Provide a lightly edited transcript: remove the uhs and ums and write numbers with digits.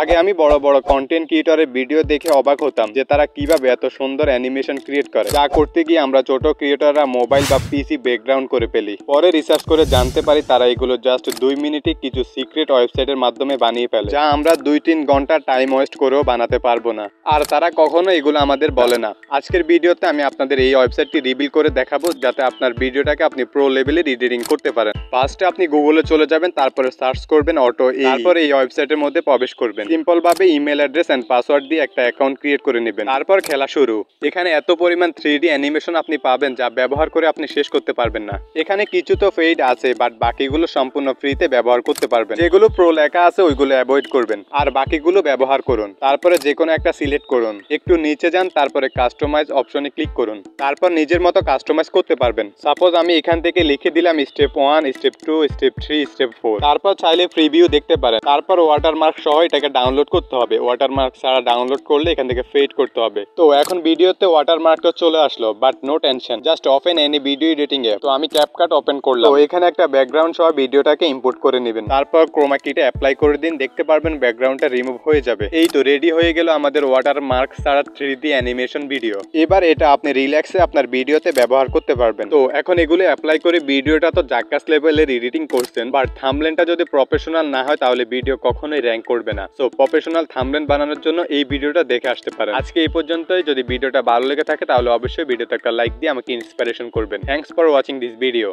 আগে আমি বড় বড় কন্টেন্ট ক্রিয়েটরের ভিডিও দেখে অবাক হতাম যে তারা কিভাবে এত সুন্দর অ্যানিমেশন ক্রিয়েট করে, যা করতে গিয়ে আমরা ছোট ক্রিয়েটররা মোবাইল বা পিসি ব্যাকগ্রাউন্ড করে ফেলি। পরে রিসার্চ করে জানতে পারি তারা এগুলো জাস্ট 2 মিনিটে কিছু সিক্রেট ওয়েবসাইটের মাধ্যমে বানিয়ে ফেলে, যা আমরা 2-3 ঘন্টা টাইম ওয়েস্ট করেও বানাতে পারবো না। আর তারা কখনো এগুলো আমাদের বলে না। আজকের ভিডিওতে আমি আপনাদের এই ওয়েবসাইটটি রিভিল করে দেখাবো, যাতে আপনার ভিডিওটাকে আপনি প্রো লেভেলের এডিটিং করতে পারেন। ফার্স্টে আপনি গুগলে চলে যাবেন, তারপরে সার্চ করবেন অটো এ, তারপরে এই ওয়েবসাইটের মধ্যে প্রবেশ করবেন। সিম্পল ভাবে ইমেল অ্যাড্রেস এন্ড পাসওয়ার্ড দিয়ে একটা অ্যাকাউন্ট ক্রিয়েট করে নেবেন। তারপর খেলা শুরু। এখানে এত পরিমাণ 3D অ্যানিমেশন আপনি পাবেন যা ব্যবহার করে আপনি শেষ করতে পারবেন না। এখানে কিছু তো পেইড আছে, বাট বাকিগুলো সম্পূর্ণ ফ্রিতে ব্যবহার করতে পারবেন। যেগুলো প্রো লেখা আছে ওইগুলো অ্যাভয়েড করবেন, আর বাকিগুলো ব্যবহার করুন। তারপরে যে কোনো একটা সিলেক্ট করুন, একটু নিচে যান, তারপরে কাস্টমাইজ অপশনে ক্লিক করুন। তারপর নিজের মতো কাস্টমাইজ করতে পারবেন। সাপোজ আমি এখান থেকে লিখে দিলাম স্টেপ 1, স্টেপ 2, স্টেপ 3, স্টেপ 4। তারপর চাইলে প্রিভিউ দেখতে পারেন। তারপর ওয়াটারমার্ক সহ এটাকে ডাউনলোড করতে হবে। ওয়াটারমার্ক ছাড়া ডাউনলোড করলে এখান থেকে ফেড করতে হবে। তো এখন ভিডিওতে ওয়াটারমার্কটা চলে আসলো, but no tension, just open any video editing app. তো আমি ক্যাপকাট ওপেন করলাম। তো এখানে একটা ব্যাকগ্রাউন্ড সহ ভিডিওটাকে ইম্পোর্ট করে নেবেন। তারপর ক্রোমা কিটা অ্যাপ্লাই করে দিন, দেখতে পারবেন ব্যাকগ্রাউন্ডটা রিমুভ হয়ে যাবে। এই তো রেডি হয়ে গেল আমাদের ওয়াটারমার্ক ছাড়া 3D অ্যানিমেশন ভিডিও। এবার এটা আপনি রিল্যাক্সে আপনার ভিডিওতে ব্যবহার করতে পারবেন। তো এখন এগুলো অ্যাপ্লাই করে ভিডিওটা তো জাক্কাস লেভেলের এডিটিং করছেন, বাট থাম্বনেলটা যদি প্রফেশনাল না হয় তাহলে ভিডিও কখনোই র্যাঙ্ক করবে না। সো প্রফেশনাল থাম্বনেল বানানোর জন্য এই ভিডিওটা দেখে আসতে পারেন। আজকে এই পর্যন্তই। যদি ভিডিওটা ভালো লেগে থাকে তাহলে অবশ্যই ভিডিওতে একটা লাইক দিয়ে আমাকে ইন্সপিরেশন করবেন। Thanks for watching this video.